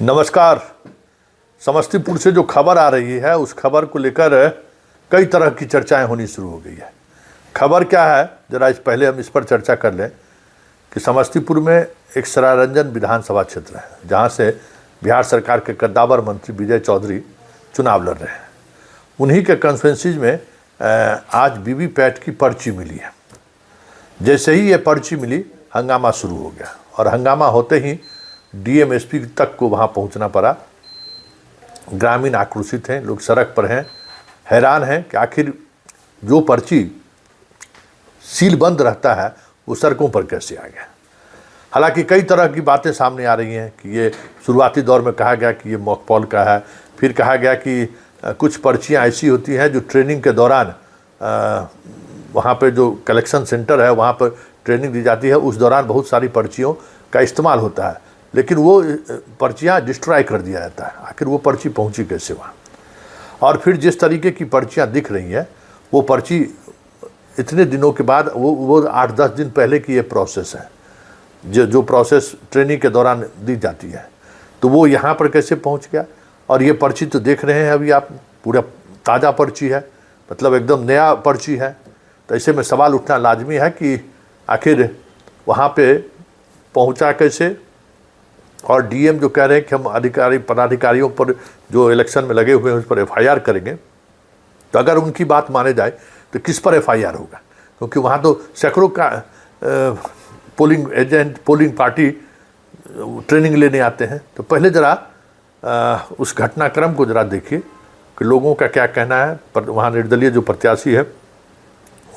नमस्कार। समस्तीपुर से जो खबर आ रही है उस खबर को लेकर कई तरह की चर्चाएं होनी शुरू हो गई है। खबर क्या है, जरा इस पहले हम इस पर चर्चा कर लें कि समस्तीपुर में एक सरायरंजन विधानसभा क्षेत्र है जहां से बिहार सरकार के कद्दावर मंत्री विजय चौधरी चुनाव लड़ रहे हैं। उन्हीं के कंस्टिट्यूएंसीज में आज वीवीपैट की पर्ची मिली है। जैसे ही ये पर्ची मिली हंगामा शुरू हो गया और हंगामा होते ही डीएम एसपी तक को वहाँ पहुँचना पड़ा। ग्रामीण आक्रोशित हैं, लोग सड़क पर हैं, हैरान हैं कि आखिर जो पर्ची सील बंद रहता है वो सड़कों पर कैसे आ गया। हालांकि कई तरह की बातें सामने आ रही हैं कि ये शुरुआती दौर में कहा गया कि ये मॉकपॉल का है, फिर कहा गया कि कुछ पर्चियाँ ऐसी होती हैं जो ट्रेनिंग के दौरान वहाँ पे जो कलेक्शन सेंटर है वहाँ पर ट्रेनिंग दी जाती है, उस दौरान बहुत सारी पर्चियों का इस्तेमाल होता है, लेकिन वो पर्चियाँ डिस्ट्रॉय कर दिया जाता है। आखिर वो पर्ची पहुँची कैसे वहाँ। और फिर जिस तरीके की पर्चियाँ दिख रही हैं वो पर्ची इतने दिनों के बाद वो 8-10 दिन पहले की ये प्रोसेस है जो प्रोसेस ट्रेनिंग के दौरान दी जाती है, तो वो यहाँ पर कैसे पहुँच गया। और ये पर्ची तो देख रहे हैं अभी आप, पूरा ताज़ा पर्ची है, मतलब एकदम नया पर्ची है। तो ऐसे में सवाल उठना लाजमी है कि आखिर वहाँ पे पहुँचा कैसे। और डीएम जो कह रहे हैं कि हम पदाधिकारियों पर जो इलेक्शन में लगे हुए हैं उस पर एफआईआर करेंगे, तो अगर उनकी बात माने जाए तो किस पर एफआईआर होगा, क्योंकि वहाँ तो सैकड़ों का polling agent, polling party training लेने आते हैं। तो पहले ज़रा उस घटनाक्रम को ज़रा देखिए कि लोगों का क्या कहना है, पर वहाँ निर्दलीय जो प्रत्याशी है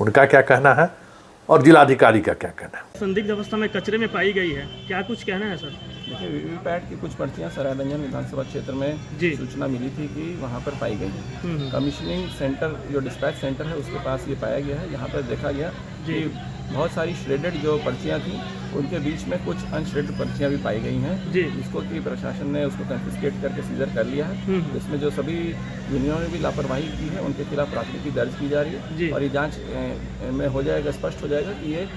उनका क्या कहना है और जिलाधिकारी का क्या कहना है। संदिग्ध अवस्था में कचरे में पाई गई है, क्या कुछ कहना है सर? देखिए, वीवीपैट की कुछ पर्चियाँ सरायरंजन विधानसभा क्षेत्र में सूचना मिली थी कि वहाँ पर पाई गई हैं। कमीशनिंग सेंटर जो डिस्पैच सेंटर है उसके पास ये पाया गया है। यहाँ पर देखा गया कि बहुत सारी श्रेडेड जो पर्चियाँ थी उनके बीच में कुछ अनश्रेडेड पर्चियाँ भी पाई गई हैं, जिसको कि प्रशासन ने उसको कंफिस्केट करके सीजर कर लिया है। इसमें जो सभी यूनियनों ने भी लापरवाही की है उनके खिलाफ प्राथमिकी दर्ज की जा रही है और ये जांच में हो जाएगा, स्पष्ट हो जाएगा कि ये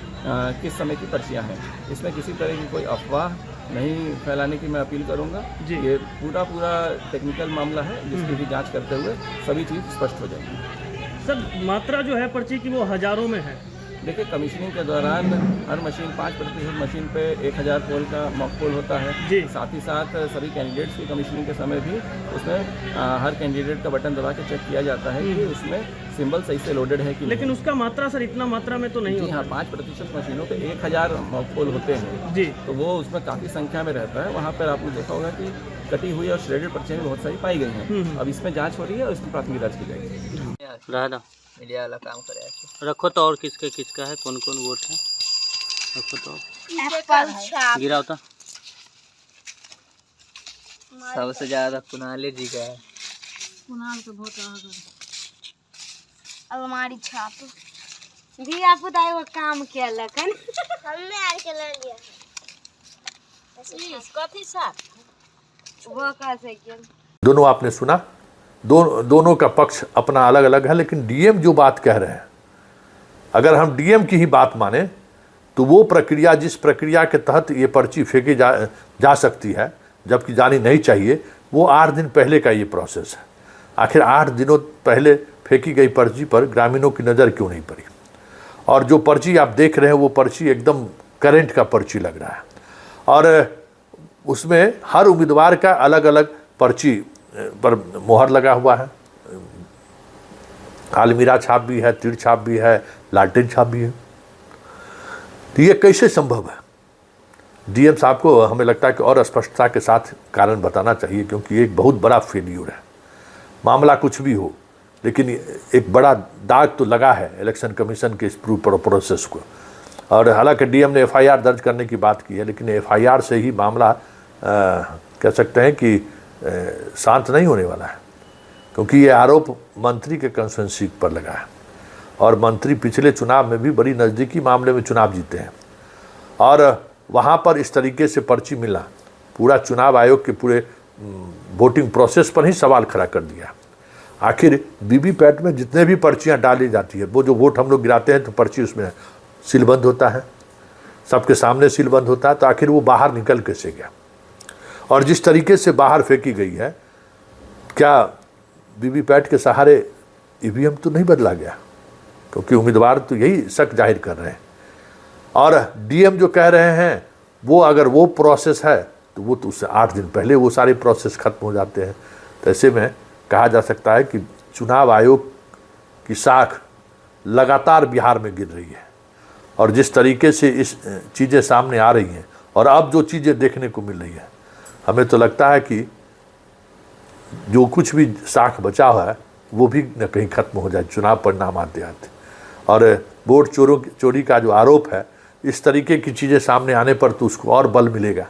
किस समय की पर्चियाँ हैं। इसमें किसी तरह की कोई अफवाह नहीं फैलाने की मैं अपील करूंगा। ये पूरा टेक्निकल मामला है जिसकी भी जांच करते हुए सभी चीज़ स्पष्ट हो जाएगी। सर, मात्रा जो है पर्ची की वो हजारों में है। देखिए, कमीशनिंग के दौरान हर मशीन 5% मशीन पे 1000 पोल का मॉक पोल होता है। साथ ही साथ सभी कैंडिडेट्स की कमीशनिंग के समय भी उसमें हर कैंडिडेट का बटन दबा के चेक किया जाता है कि उसमें सिंबल सही से लोडेड है कि नहीं। लेकिन उसका मात्रा सर इतना मात्रा में तो नहीं होता। हाँ, 5% मशीनों पे 1000 मॉक पोल होते हैं तो वो उसमें काफ़ी संख्या में रहता है। वहाँ पर आपने देखा होगा कि कटी हुई और श्रेडेड पर्चियाँ भी बहुत सारी पाई गई हैं। अब इसमें जाँच हो रही है और इसमें प्राथमिकी दर्ज की जाएगी। मीडिया वाला काम करे रखो तो और किसका है, कौन कौन वोट है रखो तो गिरा होता। सबसे ज्यादा कुणाल जी का है। कुणाल का बहुत अलमारी छाप भी आप बताए वो काम किया लखन हमने आर के ले लिया कथी साथ वो कैसे किया। दोनों आपने सुना, दोनों का पक्ष अपना अलग अलग है, लेकिन डीएम जो बात कह रहे हैं, अगर हम डीएम की ही बात माने तो वो प्रक्रिया, जिस प्रक्रिया के तहत ये पर्ची फेंकी जा सकती है जबकि जानी नहीं चाहिए, वो 8 दिन पहले का ये प्रोसेस है। आखिर 8 दिनों पहले फेंकी गई पर्ची पर ग्रामीणों की नज़र क्यों नहीं पड़ी। और जो पर्ची आप देख रहे हैं वो पर्ची एकदम करंट का पर्ची लग रहा है और उसमें हर उम्मीदवार का अलग अलग पर्ची पर मोहर लगा हुआ है। आलमीरा छाप भी है, तीर छाप भी है, लालटेन छाप भी है। तो ये कैसे संभव है? डीएम साहब को हमें लगता है कि और स्पष्टता के साथ कारण बताना चाहिए, क्योंकि ये एक बहुत बड़ा फेल्यूर है। मामला कुछ भी हो, लेकिन एक बड़ा दाग तो लगा है इलेक्शन कमीशन के इस प्रोसेस को। और हालांकि डीएम ने एफआईआर दर्ज करने की बात की है, लेकिन एफआईआर से ही मामला कह सकते हैं कि शांत नहीं होने वाला है, क्योंकि ये आरोप मंत्री के कंस्टिट्यूएंसी पर लगा है और मंत्री पिछले चुनाव में भी बड़ी नज़दीकी मामले में चुनाव जीते हैं और वहाँ पर इस तरीके से पर्ची मिलना पूरा चुनाव आयोग के पूरे वोटिंग प्रोसेस पर ही सवाल खड़ा कर दिया। आखिर वीवीपैट में जितने भी पर्चियाँ डाली जाती है, वो जो वोट हम लोग गिराते हैं तो पर्ची उसमें सीलबंद होता है, सबके सामने सीलबंद होता है, तो आखिर वो बाहर निकल कैसे गया। और जिस तरीके से बाहर फेंकी गई है, क्या वीवीपैट के सहारे ईवीएम तो नहीं बदला गया? क्योंकि उम्मीदवार तो यही शक जाहिर कर रहे हैं। और डीएम जो कह रहे हैं वो अगर वो प्रोसेस है तो वो तो उससे 8 दिन पहले वो सारे प्रोसेस खत्म हो जाते हैं। तो ऐसे में कहा जा सकता है कि चुनाव आयोग की साख लगातार बिहार में गिर रही है। और जिस तरीके से इस चीज़ें सामने आ रही हैं और अब जो चीज़ें देखने को मिल रही हैं, हमें तो लगता है कि जो कुछ भी साख बचा हुआ है वो भी न कहीं खत्म हो जाए चुनाव परिणाम आते आते। और वोट चोरी का जो आरोप है, इस तरीके की चीज़ें सामने आने पर तो उसको और बल मिलेगा।